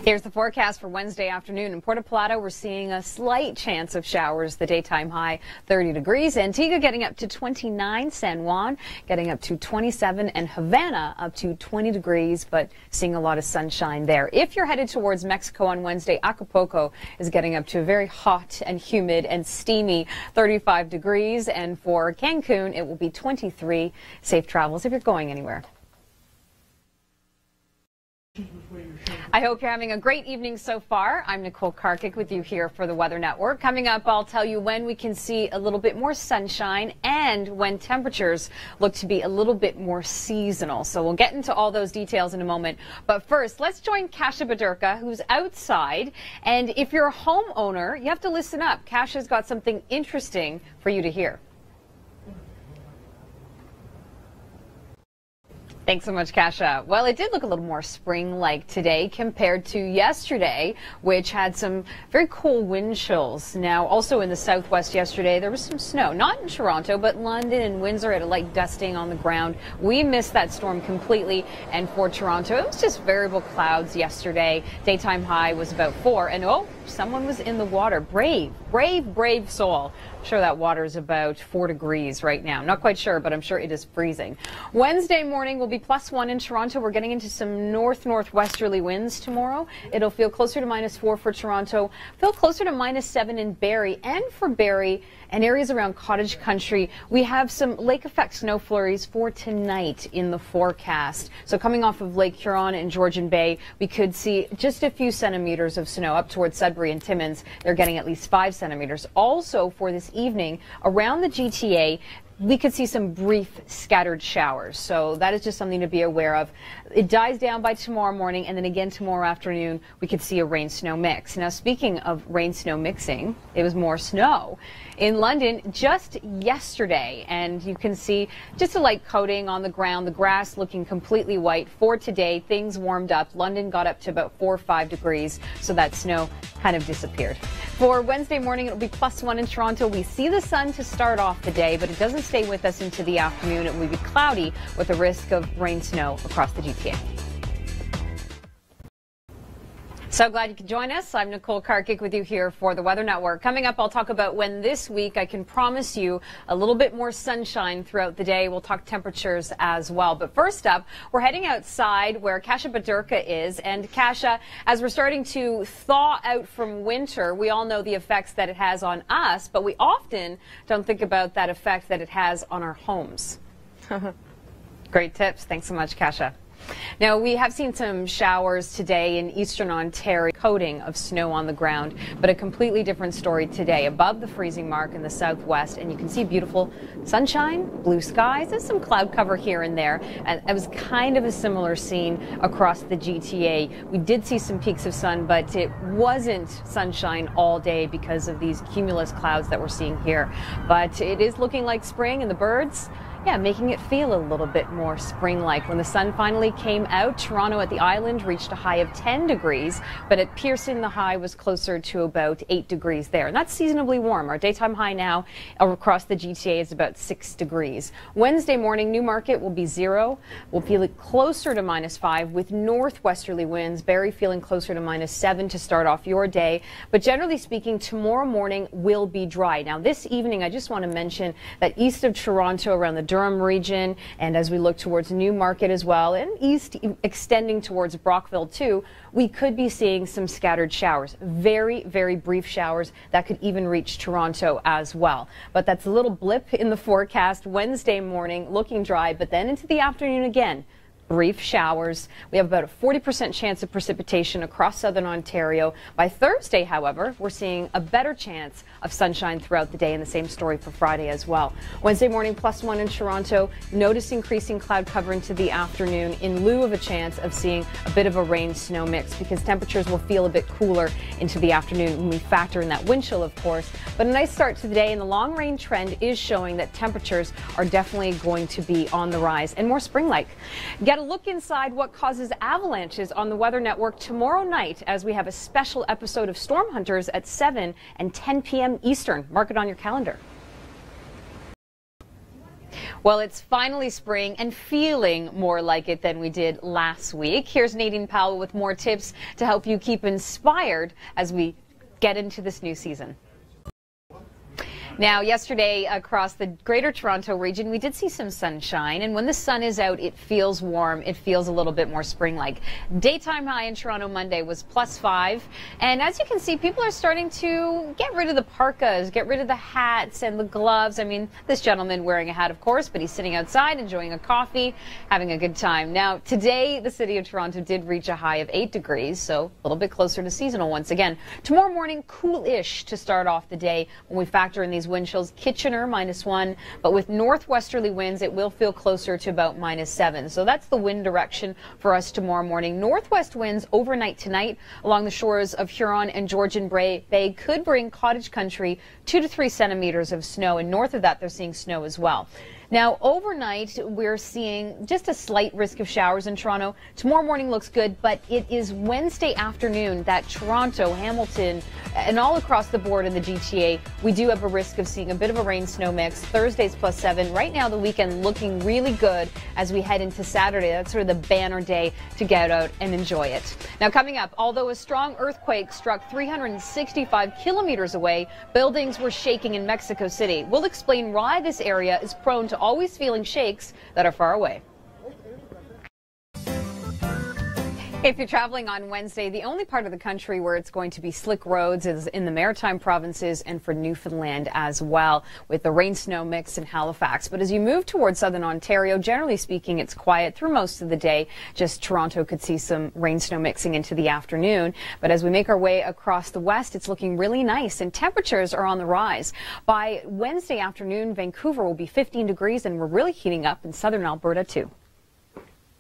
Here's the forecast for Wednesday afternoon. In Puerto Plata, we're seeing a slight chance of showers. The daytime high 30 degrees. Antigua getting up to 29. San Juan getting up to 27. And Havana up to 20 degrees, but seeing a lot of sunshine there. If you're headed towards Mexico on Wednesday, Acapulco is getting up to a very hot and humid and steamy 35 degrees. And for Cancun, it will be 23. Safe travels if you're going anywhere. I hope you're having a great evening so far. I'm Nicole Karkic with you here for the Weather Network. Coming up, I'll tell you when we can see a little bit more sunshine and when temperatures look to be a little bit more seasonal. So we'll get into all those details in a moment. But first, let's join Kasia Baderka, who's outside. And if you're a homeowner, you have to listen up. Kasia's got something interesting for you to hear. Thanks so much, Kasia. Well, it did look a little more spring-like today compared to yesterday, which had some very cool wind chills. Now, also in the southwest yesterday, there was some snow. Not in Toronto, but London and Windsor had a light dusting on the ground. We missed that storm completely. And for Toronto, it was just variable clouds yesterday. Daytime high was about 4. And oh, someone was in the water. Brave soul. I'm sure that water is about 4 degrees right now. Not quite sure, but I'm sure it is freezing. Wednesday morning will be +1 in Toronto. We're getting into some northwesterly winds tomorrow. It'll feel closer to -4 for Toronto. Feel closer to -7 in Barrie. And for Barrie and areas around Cottage Country, we have some lake effect snow flurries for tonight in the forecast. So coming off of Lake Huron and Georgian Bay, we could see just a few centimeters of snow up towards Sudbury and Timmins. They're getting at least 5 centimeters. Also for this evening around the GTA, we could see some brief scattered showers. So that is just something to be aware of. It dies down by tomorrow morning, and then again tomorrow afternoon, we could see a rain-snow mix. Now, speaking of rain-snow mixing, it was more snow in London just yesterday, and you can see just a light coating on the ground, the grass looking completely white. For today, things warmed up. London got up to about 4 or 5 degrees, so that snow kind of disappeared. For Wednesday morning, it'll be +1 in Toronto. We see the sun to start off the day, but it doesn't stay with us into the afternoon. It will be cloudy with a risk of rain snow across the GTA. So glad you could join us. I'm Nicole Karkic with you here for the Weather Network. Coming up, I'll talk about when this week I can promise you a little bit more sunshine throughout the day. We'll talk temperatures as well. But first up, we're heading outside where Kasia Baderka is. And Kasia, as we're starting to thaw out from winter, we all know the effects that it has on us, but we often don't think about that effect that it has on our homes. Great tips. Thanks so much, Kasia. Now, we have seen some showers today in eastern Ontario, coating of snow on the ground, but a completely different story today. Above the freezing mark in the southwest, and you can see beautiful sunshine, blue skies, and some cloud cover here and there. And it was kind of a similar scene across the GTA. We did see some peaks of sun, but it wasn't sunshine all day because of these cumulus clouds that we're seeing here. But it is looking like spring, and the birds, yeah, making it feel a little bit more spring-like. When the sun finally came out, Toronto at the island reached a high of 10 degrees, but at Pearson the high was closer to about 8 degrees there. And that's seasonably warm. Our daytime high now across the GTA is about 6 degrees. Wednesday morning, Newmarket will be 0. We'll feel it closer to -5 with northwesterly winds. Barrie feeling closer to -7 to start off your day. But generally speaking, tomorrow morning will be dry. Now, this evening, I just want to mention that east of Toronto, around the Durham region, and as we look towards Newmarket as well, and east extending towards Brockville too, we could be seeing some scattered showers. Very brief showers that could even reach Toronto as well. But that's a little blip in the forecast. Wednesday morning looking dry, but then into the afternoon again, brief showers. We have about a 40% chance of precipitation across southern Ontario. By Thursday, however, we're seeing a better chance of sunshine throughout the day, and the same story for Friday as well. Wednesday morning, +1 in Toronto. Notice increasing cloud cover into the afternoon in lieu of a chance of seeing a bit of a rain-snow mix, because temperatures will feel a bit cooler into the afternoon when we factor in that wind chill, of course. But a nice start to the day, and the long rain trend is showing that temperatures are definitely going to be on the rise and more spring-like. Get a look inside what causes avalanches on the Weather Network tomorrow night, as we have a special episode of Storm Hunters at 7 and 10 p.m. Eastern. Mark it on your calendar. Well, it's finally spring and feeling more like it than we did last week. Here's Nadine Powell with more tips to help you keep inspired as we get into this new season. Now, yesterday across the Greater Toronto region, we did see some sunshine, and when the sun is out, it feels warm. It feels a little bit more spring-like. Daytime high in Toronto Monday was +5, and as you can see, people are starting to get rid of the parkas, get rid of the hats and the gloves. I mean, this gentleman wearing a hat, of course, but he's sitting outside enjoying a coffee, having a good time. Now, today, the city of Toronto did reach a high of 8 degrees, so a little bit closer to seasonal once again. Tomorrow morning, cool-ish to start off the day when we factor in these wind chills. Kitchener -1, but with northwesterly winds, it will feel closer to about -7. So that's the wind direction for us tomorrow morning. Northwest winds overnight tonight along the shores of Huron and Georgian Bay could bring cottage country 2 to 3 centimeters of snow, and north of that they're seeing snow as well. Now, overnight, we're seeing just a slight risk of showers in Toronto. Tomorrow morning looks good, but it is Wednesday afternoon that Toronto, Hamilton, and all across the board in the GTA, we do have a risk of seeing a bit of a rain-snow mix. Thursday's +7. Right now, the weekend looking really good as we head into Saturday. That's sort of the banner day to get out and enjoy it. Now, coming up, although a strong earthquake struck 365 kilometers away, buildings were shaking in Mexico City. We'll explain why this area is prone to always feeling shakes that are far away. If you're traveling on Wednesday, the only part of the country where it's going to be slick roads is in the Maritime provinces and for Newfoundland as well, with the rain-snow mix in Halifax. But as you move towards southern Ontario, generally speaking, it's quiet through most of the day. Just Toronto could see some rain-snow mixing into the afternoon. But as we make our way across the west, it's looking really nice, and temperatures are on the rise. By Wednesday afternoon, Vancouver will be 15 degrees, and we're really heating up in southern Alberta, too.